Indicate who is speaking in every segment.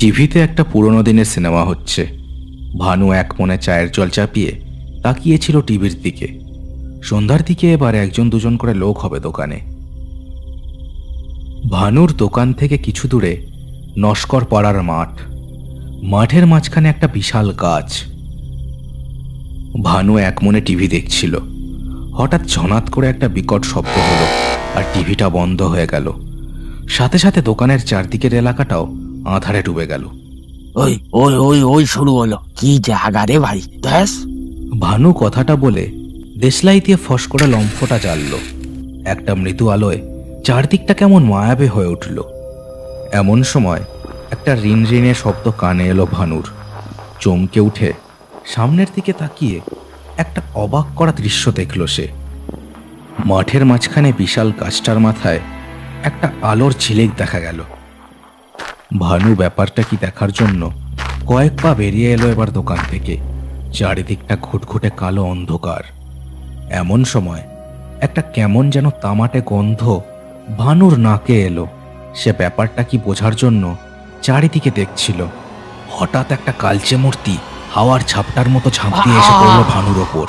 Speaker 1: টিভিতে একটা পুরনো দিনের সিনেমা হচ্ছে। ভানু এক মনে চায়ের জল চাপিয়ে তাকিয়েছিল টিভির দিকে। সন্ধ্যার দিকে এবার একজন দুজন করে লোক হবে দোকানে। ভানুর দোকান থেকে কিছু দূরে নস্কর পাড়ার মাঠ। মাঠের মাঝখানে একটা বিশাল গাছ। ভানু এক মনে টিভি দেখছিল। হঠাৎ ঝনাৎ করে একটা বিকট শব্দ হলো আর টিভিটা বন্ধ হয়ে গেল। সাথে সাথে দোকানের চারদিকের এলাকাটাও আঁধারে ডুবে গেল।
Speaker 2: ওই ওই ওই ওই শুরু হলো, কি জায়গা রে ভাই, দেখ।
Speaker 1: ভানু কথাটা বলে দেশলাই দিয়ে ফস করে লম্ফটা জ্বালল। একটা মৃদু আলোয় চারদিকটা কেমন মায়াবী হয়ে উঠল। এমন সময় একটা রিন রিনের শব্দ কানে এলো ভানুর। চমকে উঠে সামনের দিকে তাকিয়ে একটা অবাক করা দৃশ্য দেখল সে। মাঠের মাঝখানে বিশাল গাছটার মাথায় একটা আলোর ঝিলিক দেখা গেল। ভানু ব্যাপারটা কি দেখার জন্য কয়েক পা বেরিয়ে এলো এবার দোকান থেকে। চারিদিকটা ঘুটঘুটে কালো অন্ধকার। এমন সময় একটা কেমন যেন তামাটে গন্ধ ভানুর নাকে এলো। সে ব্যাপারটা কি বোঝার জন্য চারিদিকে দেখছিল। হঠাৎ একটা কালচে মূর্তি হাওয়ার ঝাপটার মতো ঝাঁপ দিয়ে এসে পড়ল ভানুর ওপর।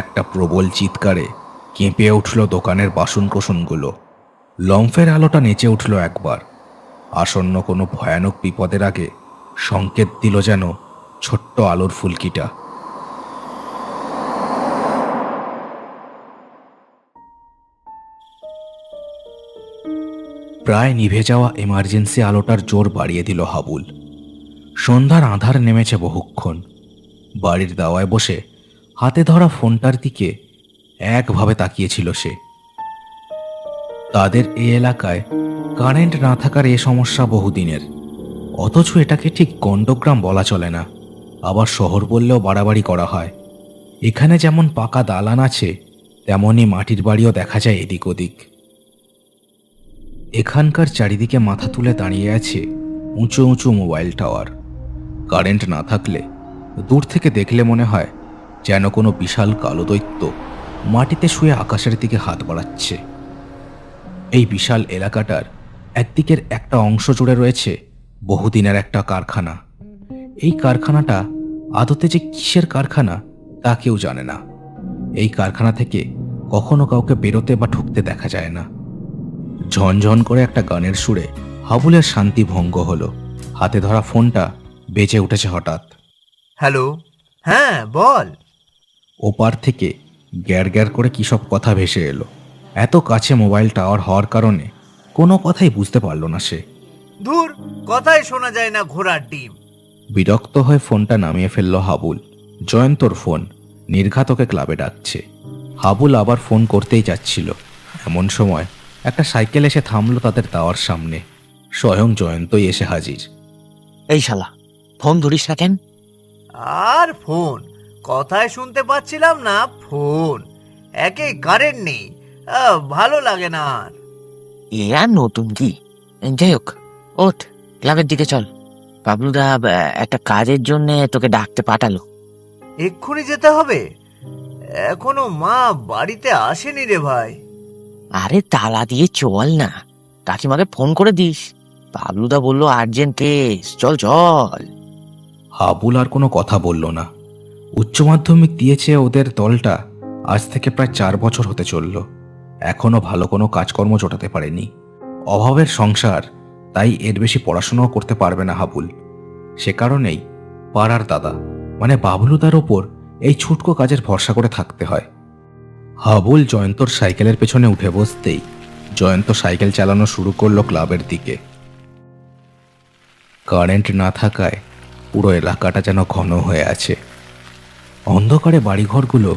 Speaker 1: একটা প্রবল চিৎকারে কেঁপে উঠল দোকানের বাসন কোসনগুলো। লম্ফের আলোটা নেচে উঠল একবার। আসন্ন কোনো ভয়ানক বিপদের আগে সংকেত দিল যেন ছোট্ট আলোর ফুলকিটা। প্রায় নিভে যাওয়া এমার্জেন্সি আলোটার জোর বাড়িয়ে দিল হাবুল। সন্ধ্যার আঁধার নেমেছে বহুক্ষণ। বাড়ির দাওয়ায় বসে হাতে ধরা ফোনটার দিকে একভাবে তাকিয়েছিল সে। তাদের এই এলাকায় কারেন্ট না থাকার এ সমস্যা বহুদিনের। অথচ এটাকে ঠিক গণ্ডগ্রাম বলা চলে না, আবার শহর বললেও বাড়াবাড়ি করা হয়। এখানে যেমন পাকা দালান আছে, তেমনই মাটির বাড়িও দেখা যায় এদিক ওদিক। এখানকার চারিদিকে মাথা তুলে দাঁড়িয়ে আছে উঁচু উঁচু মোবাইল টাওয়ার। কারেন্ট না থাকলে দূর থেকে দেখলে মনে হয় যেন কোনো বিশাল কালো দৈত্য মাটিতে শুয়ে আকাশের দিকে হাত বাড়াচ্ছে। এই বিশাল এলাকাটার একদিকের একটা অংশ জুড়ে রয়েছে বহুদিনের একটা কারখানা। এই কারখানাটা আদতে যে কিসের কারখানা তা কেউ জানে না। এই কারখানা থেকে কখনো কাউকে বেরোতে বা ঢুকতে দেখা যায় না। ঝনঝন করে একটা গানের সুরে হাবুলের শান্তি ভঙ্গ হলো। হাতে ধরা ফোনটা বেজে উঠেছে হঠাৎ।
Speaker 3: হ্যালো, হ্যাঁ বল।
Speaker 1: ওপার থেকে গ্যার গ্যার করে কী সব কথা ভেসে এলো। এত কাছে মোবাইল টাওয়ার হওয়ার কারণে কোনো কথাই বুঝতে পারল না সে।
Speaker 3: ধুর, কথাই শোনা যায় না ঘোড়ার ডিম।
Speaker 1: বিরক্ত হয়ে ফোনটা নামিয়ে ফেলল হাবুল। জয়ন্তর ফোন, নির্ঘাত ওকে ক্লাবে ডাকছে। হাবুল আবার ফোন করতেই যাচ্ছিল, এমন সময় একটা সাইকেল এসে থামলো তাদের দাওয়ার সামনে। স্বয়ং জয়ন্তই এসে হাজির।
Speaker 2: এই শালা, ফোন ধরিস না কেন?
Speaker 3: আর ফোন কথাই শুনতে পাচ্ছিলাম না। ফোন একে কারেন্ট নেই, ভালো লাগে না আর।
Speaker 2: এ আর নতুন কি? যাই হোক, ওঠ, ক্লাবের দিকে চল। বাবলুদা একটা কাজের জন্য তোকে ডাকতে পাঠালো।
Speaker 3: এক্ষুনি যেতে হবে? এখনো মা বাড়িতে আসেনি রে ভাই।
Speaker 2: আরে তালা দিয়ে চল না, কাকিমাকে ফোন করে দিস। বাবলুদা বললো আর্জেন্ট কেস, চল চল।
Speaker 1: হাবুল আর কোনো কথা বলল না। উচ্চ মাধ্যমিক দিয়েছে ওদের দলটা আজ থেকে প্রায় 4 বছর হতে চলল। এখনো ভালো কোনো কাজকর্ম জোটাতে পারেনি। অভাবের সংসার, তাই এর বেশি পড়াশোনাও করতে পারবে না হাবুল। সে কারণেই পাড়ার দাদা মানে বাবলুদার ওপর এই ছুটকো কাজের ভরসা করে থাকতে হয়। হাবুল জয়ন্তর সাইকেলের পেছনে উঠে বসতেই জয়ন্ত সাইকেল চালানো শুরু করলো ক্লাবের দিকে। কারেন্ট না থাকায় পুরো এলাকাটা যেন ঘন হয়ে আছে। অন্ধকারে বাড়িঘরগুলো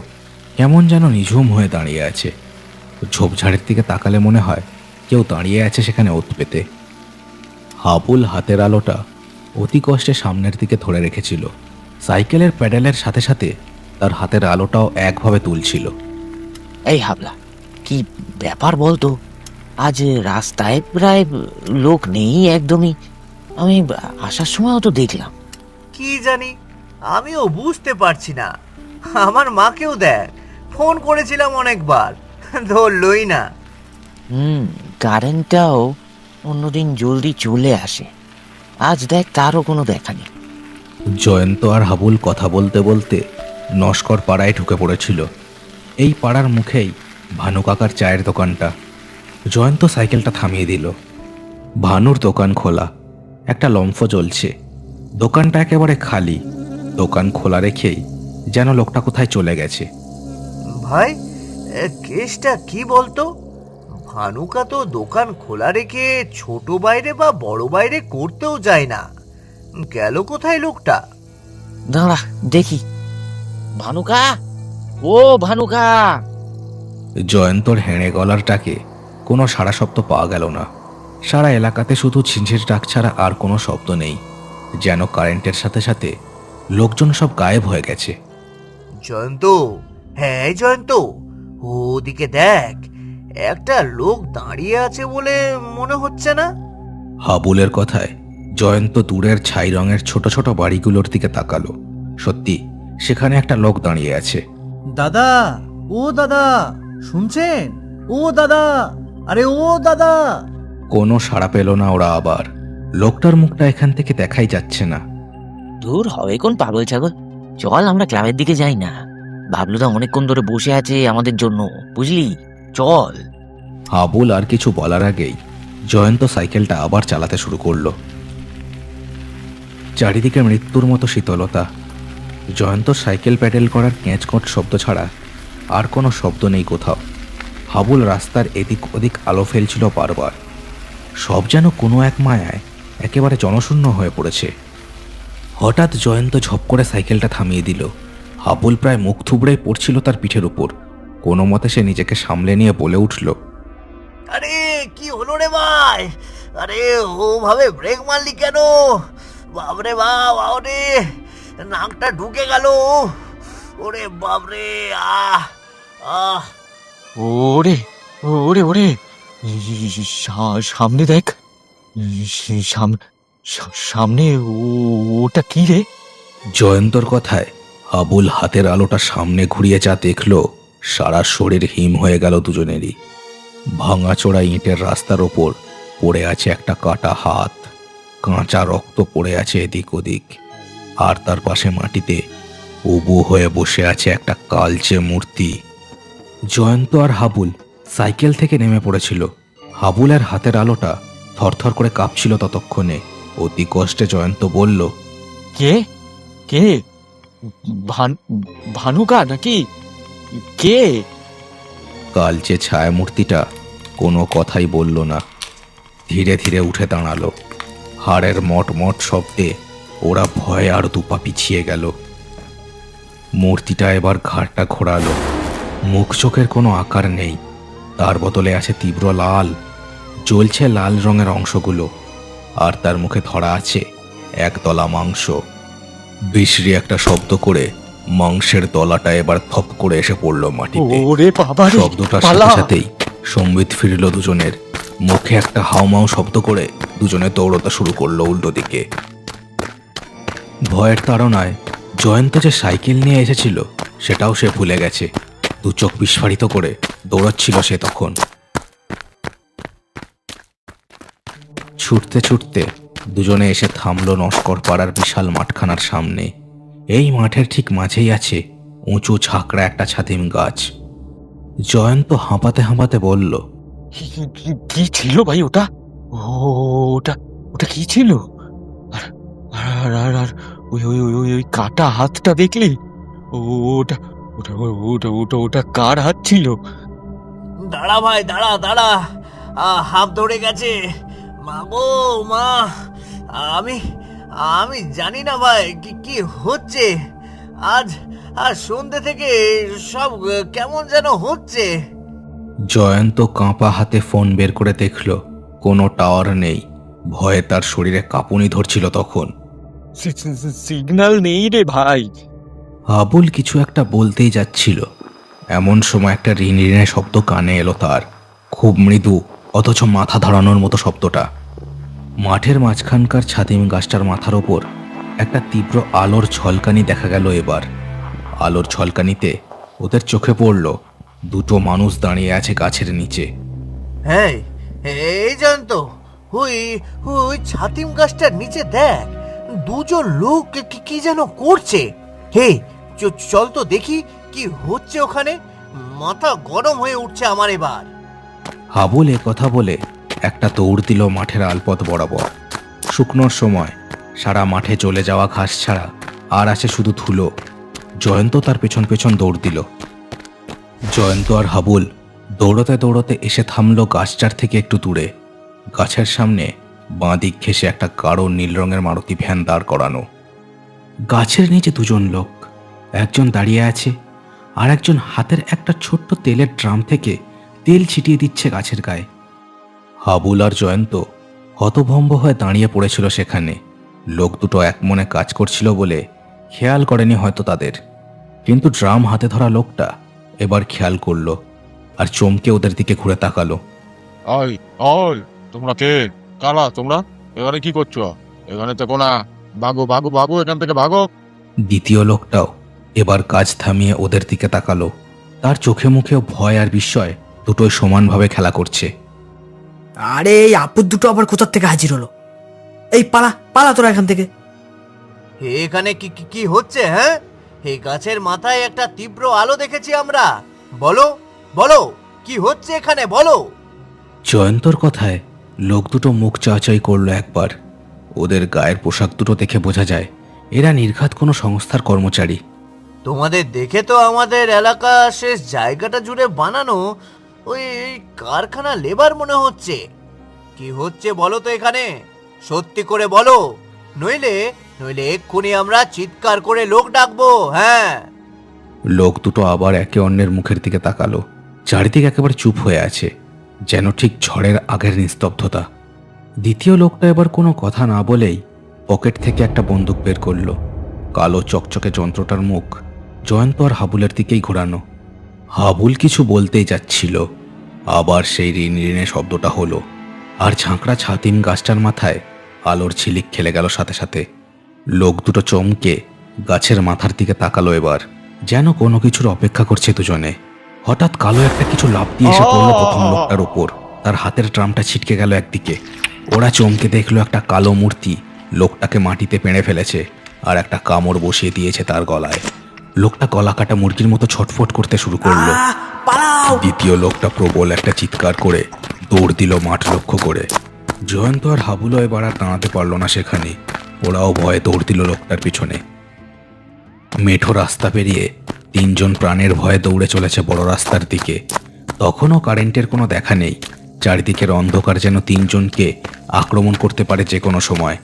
Speaker 1: কেমন যেন নিঝুম হয়ে দাঁড়িয়ে আছে। ঝোপঝাড়ের দিকে তাকালে মনে হয় কেউ দাঁড়িয়ে আছে সেখানে ওত পেতে। হাবুল হাতের আলোটা অতি কষ্টে সামনের দিকে ধরে রেখেছিল। সাইকেলের প্যাডেলের সাথে সাথে তার হাতের আলোটাও একভাবে তুলছিল।
Speaker 2: এই হাবলা, কি ব্যাপার বলতো? আজ রাস্তায় প্রায় লোক নেই একদমই। আমি আসার সময়ও তো দেখলাম।
Speaker 3: কি জানি, আমিও বুঝতে পারছি না। আমার মাকেও দেখ, ফোন করেছিলাম অনেকবার, ধরলই না।
Speaker 2: কারেন্টটাও অন্যদিন জলদি চলে আসে। আজ দেখ তারও কোনো দেখা নেই।
Speaker 1: জয়ন্ত আর হাবুল কথা বলতে বলতে নস্কর পাড়ায় ঢুকে পড়েছিল। এই পাড়ার মুখেই ভানু কাকার চায়ের দোকানটা। জয়ন্ত সাইকেলটা থামিয়ে দিল। ভানুর দোকান খোলা, একটা লম্ফ জ্বলছে। দোকানটা একেবারে খালি। দোকান খোলা রেখেই যেন লোকটা কোথায় চলে গেছে।
Speaker 3: ভাই, কেসটা কি বলতো? ভানুকা তো দোকান খোলা রেখে ছোট বাইরে বা বড় বাইরে করতেও যায় না। গেল কোথায় লোকটা?
Speaker 2: দাঁড়া দেখি। ভানুকা, ও ভানুকা!
Speaker 1: জয়ন্তর হেঁড়ে গলার ডাকে কোনো সাড়া শব্দ পাওয়া গেল না। সারা এলাকাতে শুধু ঝিঁঝির ডাক ছাড়া আর কোনো শব্দ নেই। যেন কারেন্টের সাথে সাথে লোকজন সব গায়েব হয়ে গেছে।
Speaker 3: জয়ন্ত, হ্যাঁ জয়ন্ত, ওদিকে দেখ, একটা লোক দাঁড়িয়ে আছে বলে মনে হচ্ছে না?
Speaker 1: হাবুলের কথায় জয়ন্ত দূরের ছাই রঙের ছোট ছোট বাড়িগুলোর দিকে তাকালো। সত্যি সেখানে একটা লোক দাঁড়িয়ে আছে।
Speaker 4: দাদা, ও দাদা, শুনছেন? ও দাদা, আরে ও দাদা!
Speaker 1: কোনো সাড়া পেল না ওরা। আবার লোকটার মুখটা এখান থেকে দেখাই যাচ্ছে না।
Speaker 2: দূর হবে কোন পাগল ছাগল। চল আমরা ক্লাবের দিকে যাই না? বাবলুদা অনেকক্ষণ ধরে বসে আছে আমাদের জন্য, বুঝলি? চল।
Speaker 1: হাবুল আর কিছু বলার আগেই জয়ন্ত সাইকেলটা আবার চালাতে শুরু করলো। চারিদিকে মৃত্যুর মতো শীতলতা। জয়ন্ত সাইকেল প্যাডেল করার ক্যাঁচকট শব্দ ছাড়া আর কোনো শব্দ নেই কোথাও। হাবুল রাস্তার এদিক ওদিক আলো ফেলছিল বারবার। সব যেন কোনো এক মায়ায় একেবারে জনশূন্য হয়ে পড়েছে। হঠাৎ জয়ন্ত ঝপ করে সাইকেলটা থামিয়ে দিল। হাবুল প্রায় মুখ থুবড়েই পড়ছিল তার পিঠের উপর। কোনো মতে সে নিজেকে সামলে নিয়ে বলে উঠল,
Speaker 3: আরে কি হলো রে ভাই? আরে ওভাবে ব্রেক মারলি কেন? বাবরে বাবরে, নাকটা ঢুকে গেল। ওরে বাবরে, আহ আহ!
Speaker 2: ওরে ওরে ওরে, সামনে দেখ। সামনে ওটা কি রে?
Speaker 1: জয়ন্তর কথায় হাবুল হাতের আলোটা সামনে ঘুরিয়ে যা দেখল, সারা শরীর হিম হয়ে গেল দুজনেরই। ভাঙাচোরা ইঁটের রাস্তার ওপর পড়ে আছে একটা কাটা হাত। কাঁচা রক্ত পড়ে আছে এদিক ওদিক। আর তার পাশে মাটিতে উবু হয়ে বসে আছে একটা কালচে মূর্তি। জয়ন্ত আর হাবুল সাইকেল থেকে নেমে পড়েছিল। হাবুলের হাতের আলোটা থরথর করে কাঁপছিল ততক্ষণে। অতি কষ্টে জয়ন্ত বলল,
Speaker 2: কে কে? ভানুকা নাকি? কে?
Speaker 1: কালচে ছায়ামূর্তিটা কোনো কথাই বলল না। ধীরে ধীরে উঠে দাঁড়ালো। হাড়ের মট মট শব্দে ওরা ভয়ে আর দুপা পিছিয়ে গেল। মূর্তিটা এবার ঘাড়টা ঘোরালো। মুখ চোখের কোনো আকার নেই, তার বদলে আছে তীব্র লাল। জ্বলছে লাল রঙের অংশগুলো। আর তার মুখে ধরা আছে একতলা মাংস। বিশ্রী একটা শব্দ করে মাংসের তলাটা এবার থপ করে এসে পড়ল মাটিতে।
Speaker 2: ওরে বাবা রে,
Speaker 1: শব্দটার
Speaker 2: পালা!
Speaker 1: সাথে সাথেই সম্বিত ফিরল দুজনের। মুখে একটা হাউমাউ শব্দ করে দুজনে দৌড়তে শুরু করলো উল্টো দিকে। ভয়ের তাড়নায় জয়ন্ত যে সাইকেল নিয়ে এসেছিল সেটাও সে ভুলে গেছে। দু চোখ বিস্ফারিত করে দৌড়াচ্ছিল সে তখন। ছুটতে ছুটতে দুজনে এসে থামলো নস্কর পাড়ার বিশাল মাঠখানার সামনে। এই মাঠের ঠিক মাঝেই আছে উঁচু ঝাঁকড়া একটা ছাতিম গাছ। জয়ন্ত হাঁপাতে হাঁপাতে বলল,
Speaker 2: কি ছিল ভাই ওটা? ওটা ওটা কি ছিল? আর আর আর আর ওই ওই ওই ওই ওই কাটা হাতটা দেখলি? ওটা ওটা ওটা ওটা ওটা কার হাত ছিল?
Speaker 3: দাঁড়া ভাই, দাঁড়া দাঁড়া, হাত ধরে গেছে। মা গো মা, আমি আমি জানি না ভাই কি কি হচ্ছে। আজ আজ সন্ধ্যে থেকে সব কেমন যেন হচ্ছে।
Speaker 1: জয়ন্ত কাঁপা হাতে ফোন বের করে দেখল কোনো টাওয়ার নেই। ভয়ে তার শরীরে কাঁপুনি ধরছিল তখন।
Speaker 2: সিগন্যাল নেই রে ভাই।
Speaker 1: আবুল কিছু একটা বলতেই যাচ্ছিল, এমন সময় একটা রিনরিনে শব্দ কানে এলো তার। খুব মৃদু অথচ মাথা ধরানোর মতো শব্দটা। মাঠের মাঝখানকার ছাতিম গাছটার মাথার ওপর একটা তীব্র আলোর ঝলকানি দেখা গেল এবার। আলোর ঝলকানিতে ওদের চোখে পড়ল দুটো মানুষ দাঁড়িয়ে আছে গাছের নিচে।
Speaker 3: হ্যাঁ, এই জয়ন্ত, ওই ওই ছাতিম গাছটার নিচে দেখ, দুজন লোক কি যেন করছে। হে, চল তো দেখি কি হচ্ছে ওখানে। মাথা গরম হয়ে উঠছে আমার এবার।
Speaker 1: হাবুল কথা বলে একটা দৌড় দিল মাঠের আলপথ বরাবর। শুকনোর সময় সারা মাঠে চলে যাওয়া ঘাস ছাড়া আর আছে শুধু ধুলো। জয়ন্ত তার পেছন পেছন দৌড় দিল। জয়ন্ত আর হাবুল দৌড়তে দৌড়তে এসে থামলো গাছটার থেকে একটু দূরে। গাছের সামনে বাঁ দিক ঘেঁষে একটা গাঢ় নীল রঙের মারুতি ভ্যান দাঁড় করানো। গাছের নিচে দুজন লোক, একজন দাঁড়িয়ে আছে আর একজন হাতের একটা ছোট্ট তেলের ড্রাম থেকে তেল ছিটিয়ে দিচ্ছে গাছের গায়ে। হাবুল আর জয়ন্ত হতভম্ব হয়ে দাঁড়িয়ে পড়েছিল সেখানে। লোক দুটো এক মনে কাজ করছিল বলে খেয়াল করেনি হয়তো তাদের, কিন্তু ড্রাম হাতে ধরা লোকটা এবার খেয়াল করলো আর চমকে ওদের দিকে ঘুরে তাকালো।
Speaker 2: ওই ওই, তোমরা কে? কারা তোমরা? এখানে কি করছো? এখানে তো কোনা, ভাগো ভাগো ভাগো এখান থেকে ভাগো।
Speaker 1: দ্বিতীয় লোকটাও এবার কাজ থামিয়ে ওদের দিকে তাকালো। তার চোখে মুখেও ভয় আর বিস্ময় দুটোই সমানভাবে খেলা করছে।
Speaker 5: আরে এই আপদ দুটো আবার কোথার থেকে হাজির হলো? এই পালা পালা তোরা এখান থেকে।
Speaker 3: এখানে কি কি কি হচ্ছে? হ্যাঁ, এই গাছের মাথায় একটা তীব্র আলো দেখেছি আমরা। বলো বলো, কি হচ্ছে এখানে বলো।
Speaker 1: জয়ন্তর কথায় লোক দুটো মুখ চাচাই করলো একবার। ওদের গায়ের পোশাক দুটো দেখে বোঝা যায় এরা নির্ঘাত কোনো সংস্থার কর্মচারী।
Speaker 3: তোমাদের দেখে তো আমাদের এলাকা শেষ জায়গাটা জুড়ে বানানো ওই কারখানা লেবার মনে হচ্ছে। কি হচ্ছে বলো তো এখানে, সত্যি করে বলো, নইলে নইলে এক্ষুনি আমরা চিৎকার করে লোক ডাকবো। হ্যাঁ।
Speaker 1: লোক দুটো আবার একে অন্যের মুখের দিকে তাকালো। চারিদিকে একেবারে চুপ হয়ে আছে, যেন ঠিক ঝড়ের আগের নিস্তব্ধতা। দ্বিতীয় লোকটা এবার কোনো কথা না বলেই পকেট থেকে একটা বন্দুক বের করলো। কালো চকচকে যন্ত্রটার মুখ জয়ন্ত আর হাবুলের দিকেই ঘোরানো। হাবুল কিছু বলতেই যাচ্ছিল, আবার সেই রিন রিনে শব্দটা হলো, আর ঝাঁকড়া ছাতিম গাছটার মাথায় আলোর ঝিলিক খেলে গেল সাথে সাথে। লোক দুটো চমকে গাছের মাথার দিকে তাকালো এবার, যেন কোনো কিছুর অপেক্ষা করছে দুজনে। হঠাৎ কালো একটা কিছু লাফ দিয়ে এসে পড়লো প্রথম লোকটার উপর। তার হাতের ড্রামটা ছিটকে গেল একদিকে। ওরা চমকে দেখলো একটা কালো মূর্তি লোকটাকে মাটিতে পেড়ে ফেলেছে আর একটা কামড় বসিয়ে দিয়েছে তার গলায়। লোকটা গলা কাটা মুরগির মতো ছটফট করতে শুরু করলো।
Speaker 5: পালাও!
Speaker 1: দ্বিতীয় লোকটা প্রবল একটা চিৎকার করে দৌড় দিল মাঠ লক্ষ্য করে। জয়ন্ত আর হাবুলও এবার আর দাঁড়াতে পারল না সেখানে। ওরাও ভয়ে দৌড় দিল লোকটার পিছনে। মেঠো রাস্তা পেরিয়ে তিনজন প্রাণের ভয়ে দৌড়ে চলেছে বড় রাস্তার দিকে। তখনও কারেন্টের কোনো দেখা নেই। চারিদিকের অন্ধকার যেন তিনজনকে আক্রমণ করতে পারে যে কোনো সময়।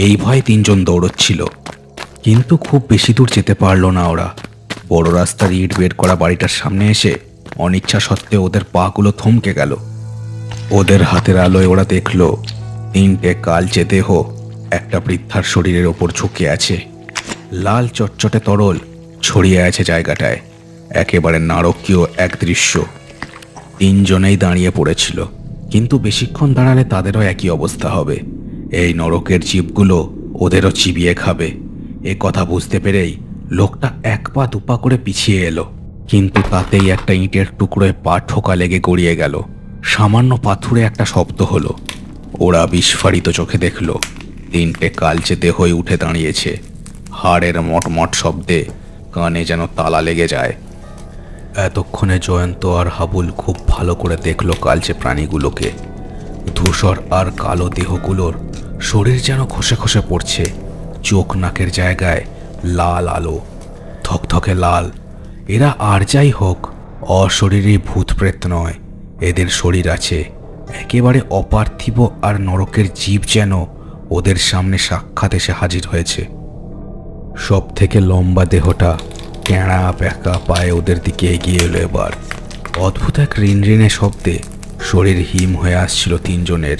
Speaker 1: এই ভয়ে তিনজন দৌড়চ্ছিল, কিন্তু খুব বেশি দূর যেতে পারল না ওরা। বড় রাস্তার ইট বের করা বাড়িটার সামনে এসে অনিচ্ছা সত্ত্বেও ওদের পাগুলো থমকে গেল। ওদের হাতের আলোয় ওরা দেখল তিনটে কালচে দেহ একটা বৃদ্ধার শরীরের ওপর ঝুঁকে আছে। লাল চটচটে তরল ছড়িয়ে আছে জায়গাটায়। একেবারে নারকীয় এক দৃশ্য। তিনজনেই দাঁড়িয়ে পড়েছিল, কিন্তু বেশিক্ষণ দাঁড়ালে তাদেরও একই অবস্থা হবে। এই নরকের জীবগুলো ওদেরও চিবিয়ে খাবে। এ কথা বুঝতে পেরেই লোকটা এক পা দুপা করে পিছিয়ে এলো, কিন্তু তাতেই একটা ইটের টুকরোয় পা ঠোকা লেগে গড়িয়ে গেল। সামান্য পাথুরে একটা শব্দ হলো। ওরা বিস্ফারিত চোখে দেখল তিনটে কালচে দেহই উঠে দাঁড়িয়েছে। হাড়ের মটমট শব্দে কানে যেন তালা লেগে যায়। এতক্ষণে জয়ন্ত আর হাবুল খুব ভালো করে দেখলো কালচে প্রাণীগুলোকে। ধূসর আর কালো দেহগুলোর শরীর যেন খসে খসে পড়ছে। চোখ নাকের জায়গায় লাল আলো, থকথকে লাল। এরা আর যাই হোক, অশরীরী ভূতপ্রেত নয়। এদের শরীর আছে। একেবারে অপার্থিব আর নরকের জীব যেন ওদের সামনে সাক্ষাৎ এসে হাজির হয়েছে। সব থেকে লম্বা দেহটা ক্যাঁড়া ব্যাকা পায়ে ওদের দিকে এগিয়ে এলো এবার। অদ্ভুত এক রিনরিনে শব্দে শরীর হিম হয়ে আসছিল তিনজনের।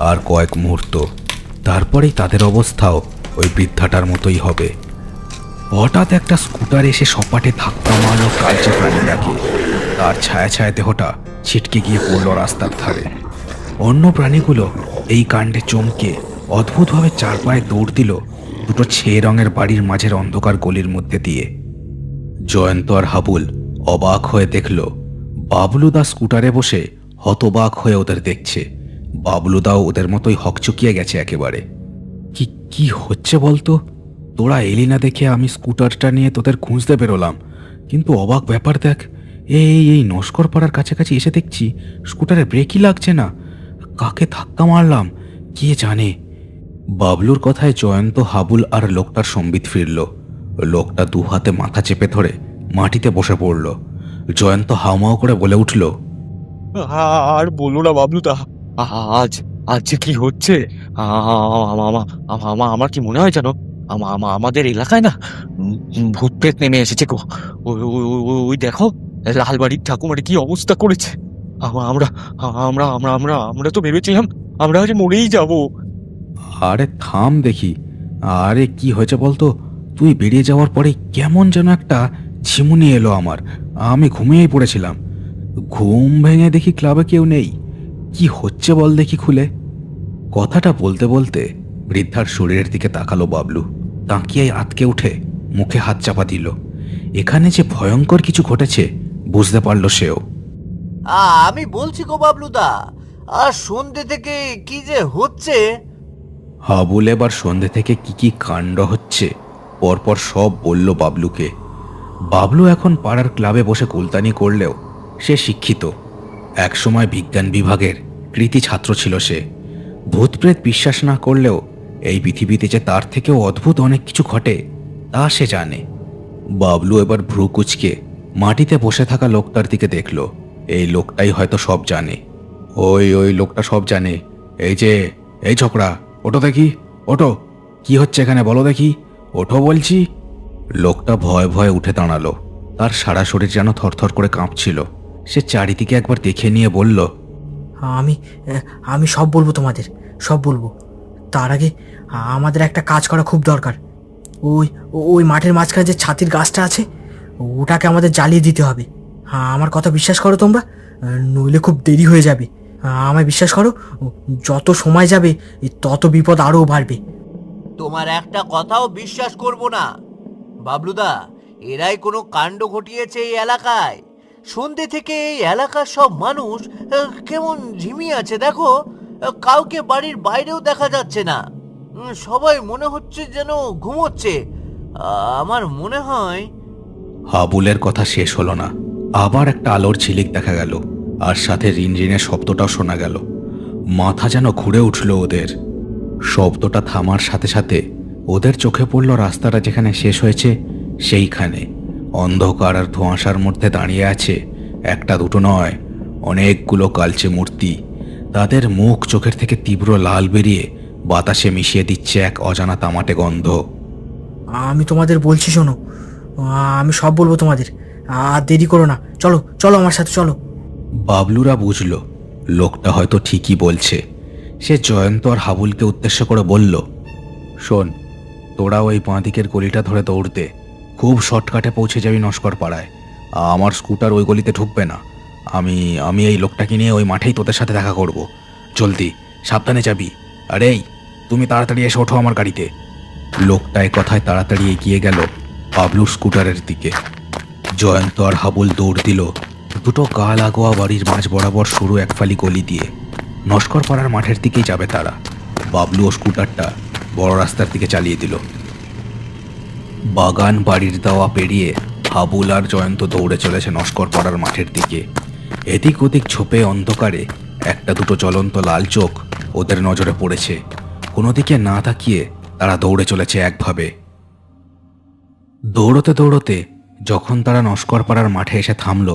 Speaker 1: আর কয়েক মুহূর্ত তারপরেই তাদের অবস্থাও ওই বৃদ্ধাটার মতোই হবে। হঠাৎ একটা স্কুটার এসে সপাটে ধাক্কা মারল কালচে প্রাণীটাকে। তার ছায়া ছায়া দেহটা ছিটকে গিয়ে পড়ল রাস্তার ধারে। অন্য প্রাণীগুলো এই কাণ্ডে চমকে অদ্ভুতভাবে চার পায়ে দৌড় দিল দুটো ছেয়ে রঙের বাড়ির মাঝের অন্ধকার গলির মধ্যে দিয়ে। জয়ন্ত আর হাবুল অবাক হয়ে দেখল বাবলুদা স্কুটারে বসে হতবাক হয়ে ওদের দেখছে। বাবলুদাও ওদের মতোই হকচকিয়ে গেছে একেবারে। কি কি হচ্ছে বলতো? তোরা এলি না দেখে আমি স্কুটারটা নিয়ে তোদের খুঁজতে বেরোলাম, কিন্তু অবাক ব্যাপার দেখ, এই এই নস্কর পাড়ার কাছাকাছি এসে দেখছি স্কুটারে ব্রেকই লাগছে না। কাকে ধাক্কা মারলাম কে জানে। বাবলুর কথায় জয়ন্ত, হাবুল আর লোকটার সম্বিত ফিরল। লোকটা দু হাতে মাথা চেপে ধরে মাটিতে বসে পড়ল। জয়ন্ত হাউমাউ করে বলে উঠল,
Speaker 2: আর বলো না বাবলুদা, আজ আজ যে কি হচ্ছে। আমার কি মনে হয় জানো, আমাদের এলাকায় না ভূত প্রেত নেমে এসেছে গো। ওই দেখো লালবাড়ির ঠাকুমার কি অবস্থা করেছে। আমরা আমরা আমরা আমরা আমরা তো ভেবেছিলাম আমরা আজ মরেই যাব।
Speaker 1: আরে থাম দেখি, আরে কি হয়েছে বলতো? তুই বেরিয়ে যাওয়ার পরে কেমন যেন একটা ঝিমুনি এলো আমার। আমি ঘুমিয়েই পড়েছিলাম, ঘুম ভেঙে দেখি ক্লাবে কেউ নেই। কি হচ্ছে বল দেখি খুলে। কথাটা বলতে বলতে বৃদ্ধার শরীরের দিকে তাকালো বাবলু। তাকিয়ে আতকে উঠে মুখে হাত চাপা দিল। এখানে যে ভয়ঙ্কর কিছু ঘটেছে বুঝতে পারল সেও।
Speaker 3: আমি বলছি গো বাবলুদা, আর সন্ধ্যে থেকে কি যে হচ্ছে।
Speaker 1: হাবুল এবার সন্ধ্যে থেকে কি কি কাণ্ড হচ্ছে পরপর সব বলল বাবলুকে। বাবলু এখন পাড়ার ক্লাবে বসে কুলতানি করলেও সে শিক্ষিত। একসময় বিজ্ঞান বিভাগের কৃতি ছাত্র ছিল সে। ভূতপ্রেত বিশ্বাস না করলেও এই পৃথিবীতে যে তার থেকেও অদ্ভুত অনেক কিছু ঘটে তা সে জানে। বাবলু এবার ভ্রু কুচকে মাটিতে বসে থাকা লোকটার দিকে দেখল। এই লোকটাই হয়তো সব জানে। ওই ওই লোকটা সব জানে। এই ছোকরা, ওঠো দেখি, ওঠো। কি হচ্ছে এখানে বলো দেখি, ওঠো বলছি। লোকটা ভয়ে ভয়ে উঠে দাঁড়ালো। তার সারা শরীর যেন থরথর করে কাঁপছিল। সে চারিদিকে একবার দেখে নিয়ে বলল,
Speaker 5: আমি আমি সব বলবো তোমাদের, সব বলবো। তার আগে আমাদের একটা কাজ করা খুব দরকার। ওই ওই মাঠের মাঝখানে যে ছাতির গাছটা আছে ওটাকে আমাদের জ্বালিয়ে দিতে হবে। আমার কথা বিশ্বাস করো তোমরা, নইলে খুব দেরি হয়ে যাবে। আমায় বিশ্বাস করো, যত সময় যাবে তত বিপদ আরও বাড়বে।
Speaker 3: তোমার একটা কথাও বিশ্বাস করব না বাবলুদা। এরাই কোনো কাণ্ড ঘটিয়েছে এই এলাকায়। সন্ধ্যে থেকে এই এলাকার সব মানুষ কেমন ঝিমিয়ে আছে দেখো। কাউকে বাড়ির বাইরেও দেখা যাচ্ছে না। সবাই মনে হচ্ছে যেন ঘুমোচ্ছে। আমার মনে হয়।
Speaker 1: হাবুলের কথা শেষ হলো না, আবার একটা আলোর ঝিলিক দেখা গেল, আর সাথে রিনরিনের শব্দটাও শোনা গেল। মাথা যেন ঘুরে উঠল ওদের। শব্দটা থামার সাথে সাথে ওদের চোখে পড়ল রাস্তাটা যেখানে শেষ হয়েছে সেইখানে অন্ধকার আর ধোঁয়াশার মধ্যে দাঁড়িয়ে আছে একটা দুটো নয়, অনেকগুলো কালচে মূর্তি। তাদের মুখ চোখের থেকে তীব্র লাল বেরিয়ে বাতাসে মিশিয়ে দিচ্ছে এক অজানা তামাটে গন্ধ।
Speaker 5: আমি তোমাদের বলছি শোনো, আমি সব বলবো তোমাদের, আর দেরি করো না। চলো চলো আমার সাথে চলো।
Speaker 1: বাবলুরা বুঝল লোকটা হয়তো ঠিকই বলছে। সে জয়ন্ত আর হাবুলকে উদ্দেশ্য করে বলল, শোন, তোরা ওই বাঁ দিকের গলিটা ধরে দৌড়তে, খুব শর্টকাটে পৌঁছে যাবি নস্কর পাড়ায়। আমার স্কুটার ওই গলিতে ঢুকবে না। আমি এই লোকটাকে নিয়ে ওই মাঠেই তোদের সাথে দেখা করব। জলদি, সাবধানে যাবি। আর এই, তুমি তাড়াতাড়ি এসে ওঠো আমার গাড়িতে। লোকটা এক কথায় তাড়াতাড়ি এগিয়ে গেল বাবলুর স্কুটারের দিকে। জয়ন্ত আর হাবুল দৌড় দিল দুটো গা লাগোয়া বাড়ির মাঝ বরাবর সরু একফালি গলি দিয়ে। নস্কর পাড়ার মাঠের দিকেই যাবে তারা। বাবলু ও স্কুটারটা বড় রাস্তার দিকে চালিয়ে দিল। বাগান বাড়ির দাওয়া পেরিয়ে হাবুল আর জয়ন্ত দৌড়ে চলেছে নস্কর পাড়ার মাঠের দিকে। এদিক ওদিক ছোপে অন্ধকারে একটা দুটো জ্বলন্ত লাল চোখ ওদের নজরে পড়েছে। কোনো দিকে না তাকিয়ে তারা দৌড়ে চলেছে একভাবে। দৌড়তে দৌড়তে যখন তারা নস্কর পাড়ার মাঠে এসে থামল,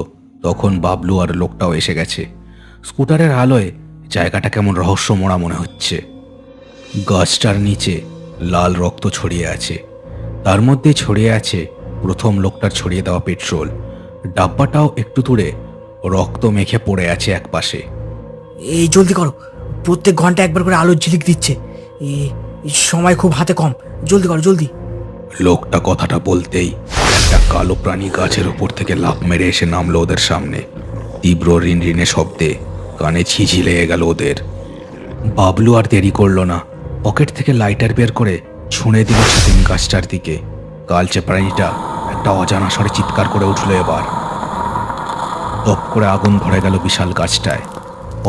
Speaker 1: তখন বাবলু আর লোকটাও এসে গেছে। স্কুটারের আলোয় জায়গাটা কেমন রহস্যময় মনে হচ্ছে। গাছটার নিচে লাল রক্ত ছড়িয়ে আছে, তার মধ্যে ছড়িয়ে আছে প্রথম লোকটার ছড়িয়ে দেওয়া পেট্রোল। ডাব্বাটাও একটু দূরে রক্ত মেখে পড়ে আছে একপাশে।
Speaker 5: এই জলদি করো, প্রত্যেক ঘন্টা একবার করে আলোর ঝিলিক দিচ্ছে। এই সময় খুব হাতে কম, জলদি করো জলদি।
Speaker 1: লোকটা কথাটা বলতেই একটা কালো প্রাণী গাছের উপর থেকে লাফ মেরে এসে নামলো ওদের সামনে। তীব্র রিনরিনে শব্দে কানে ছিঝি লেগে গেল ওদের। বাবলু আর দেরি করলো না, পকেট থেকে লাইটার বের করে ছুঁড়ে দিল ছাতিম গাছটার দিকে। কালচে প্রাণীটা একটা অজানা স্বরে চিৎকার করে উঠল। এবার টপ করে আগুন ধরে গেল বিশাল গাছটায়।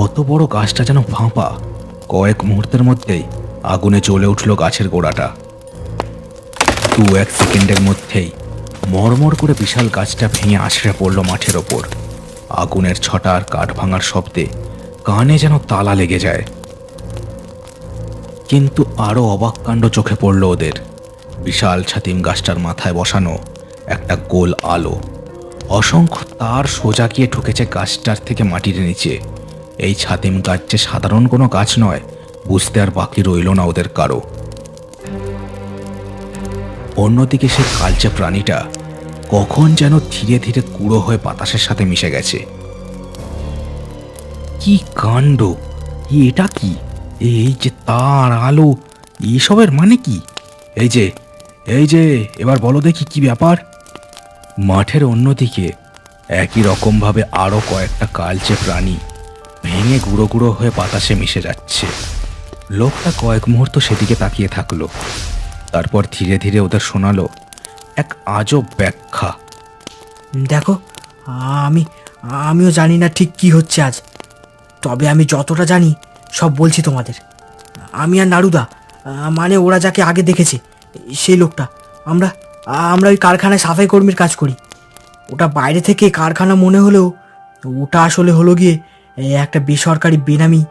Speaker 1: অত বড় গাছটা যেন ফাঁপা। কয়েক মুহূর্তের মধ্যেই আগুনে জ্বলে উঠল গাছের গোড়াটা। 2-1 সেকেন্ডের মধ্যেই মরমর করে বিশাল গাছটা ভেঙে আছড়ে পড়ল মাঠের ওপর। আগুনের ছটা আর কাঠ ভাঙার শব্দে কানে যেন তালা লেগে যায়। কিন্তু আরো অবাক কাণ্ড চোখে পড়ল ওদের। বিশাল ছাতিম গাছটার মাথায় বসানো একটা গোল আলো, অসংখ্য তার সোজা গিয়ে ঠুকেছে গাছটার থেকে মাটির নিচে। এই ছাতিম গাছ যে সাধারণ কোনো গাছ নয় বুঝতে আর বাকি রইল না ওদের কারো। অন্যদিকে সে কালচে প্রাণীটা কখন যেন ধীরে ধীরে কুড়ো হয়ে বাতাসের সাথে মিশে গেছে। কি কাণ্ড! এটা কি? এই যে তার আলো, এসবের মানে কি? এই যে এবার বলো দেখি কি ব্যাপার। মাঠের অন্যদিকে একই রকমভাবে আরো কয়েকটা কালচে প্রাণী ভেঙে গুঁড়ো গুঁড়ো হয়ে বাতাসে মিশে যাচ্ছে। লোকটা কয়েক মুহূর্ত সেদিকে তাকিয়ে থাকলো, তারপর ধীরে ধীরে ওদের শোনালো এক আজব ব্যাখ্যা।
Speaker 5: দেখো, আমিও জানি না ঠিক কি হচ্ছে আজ, তবে আমি যতটা জানি সব বলছি তোমাদের। আমি আর নারুদা, মানে ওরা যাকে আগে দেখেছে সেই লোকটা, আমরা ওই কারখানায় সাফাই কর্মীর কাজ করি। ওটা বাইরে থেকে কারখানা মনে হলেও ওটা আসলে হলো গিয়ে একটা বেসরকারি বেনামি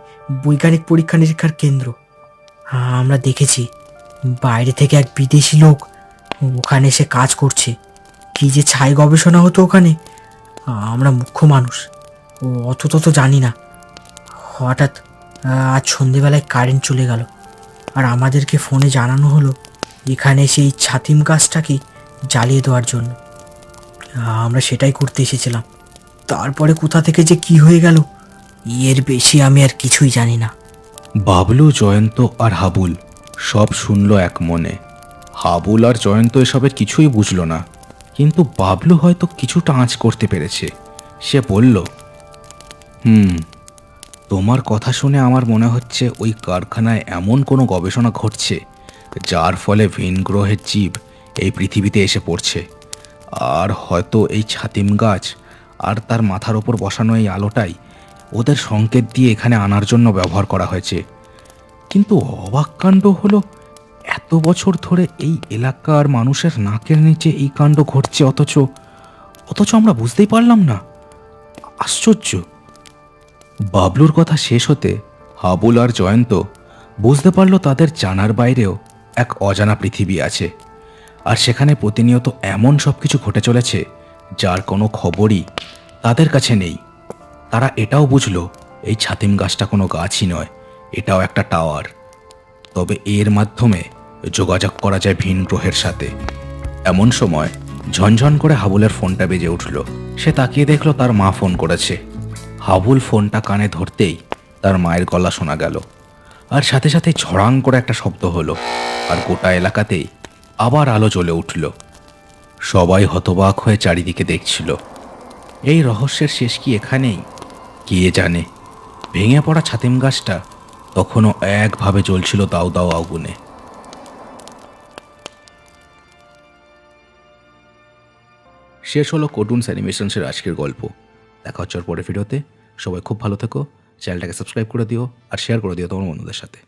Speaker 5: বৈজ্ঞানিক পরীক্ষা নিরীক্ষার কেন্দ্র। আমরা দেখেছি বাইরে থেকে এক বিদেশি লোক ওখানে এসে কাজ করছে। কি যে ছাই গবেষণা হতো ওখানে, আমরা মুখ্য মানুষ অত তত জানি না। হঠাৎ আজ সন্ধেবেলায় কারেন্ট চলে গেল, আর আমাদেরকে ফোনে জানানো হলো এখানে সেই ছাতিম গাছটাকে জ্বালিয়ে দেওয়ার জন্য। আমরা সেটাই করতে এসেছিলাম। তারপরে কোথা থেকে যে কি হয়ে গেল এর বেশি আমি আর কিছুই জানি না।
Speaker 1: বাবলু, জয়ন্ত আর হাবুল সব শুনল এক মনে। হাবুল আর জয়ন্ত এসবের কিছুই বুঝল না, কিন্তু বাবলু হয়তো কিছুটা আঁচ করতে পেরেছে। সে বলল, তোমার কথা শুনে আমার মনে হচ্ছে ওই কারখানায় এমন কোনো গবেষণা ঘটছে যার ফলে ভিন গ্রহের জীব এই পৃথিবীতে এসে পড়ছে। আর হয়তো এই ছাতিম গাছ আর তার মাথার ওপর বসানো এই আলোটাই ওদের সংকেত দিয়ে এখানে আনার জন্য ব্যবহার করা হয়েছে। কিন্তু অবাক কাণ্ড হলো, এত বছর ধরে এই এলাকার মানুষের নাকের নিচে এই কাণ্ড ঘটছে, অথচ আমরা বুঝতেই পারলাম না। আশ্চর্য! বাবলুর কথা শেষ হতে হাবুল আর জয়ন্ত বুঝতে পারল তাদের জানার বাইরেও এক অজানা পৃথিবী আছে, আর সেখানে প্রতিনিয়ত এমন সব কিছু ঘটে চলেছে যার কোনো খবরই তাদের কাছে নেই। তারা এটাও বুঝল এই ছাতিম গাছটা কোনো গাছই নয়, এটাও একটা টাওয়ার। তবে এর মাধ্যমে যোগাযোগ করা যায় ভিন গ্রহের সাথে। এমন সময় ঝনঝন করে হাবুলের ফোনটা বেজে উঠল। সে তাকিয়ে দেখল তার মা ফোন করেছে। হাবুল ফোনটা কানে ধরতেই তার মায়ের গলা শোনা গেল, আর সাথে সাথে ঝড়াং করে একটা শব্দ হলো, আর গোটা এলাকাতেই আবার আলো জ্বলে উঠল। সবাই হতবাক হয়ে চারিদিকে দেখছিল। এই রহস্যের শেষ কি এখানেই? কে জানে। ভেঙে পড়া ছাতিম গাছটা তখনও একভাবে জ্বলছিল দাউ দাউ আগুনে। শেষ হলো কার্টুনস অ্যানিমেশনসের আজকের গল্প। দেখা হচ্ছে পরের ভিডিওতে। সবাই খুব ভালো থেকো, চ্যানেলটাকে সাবস্ক্রাইব করে দিও আর শেয়ার করে দিও তোমার বন্ধুদের সাথে।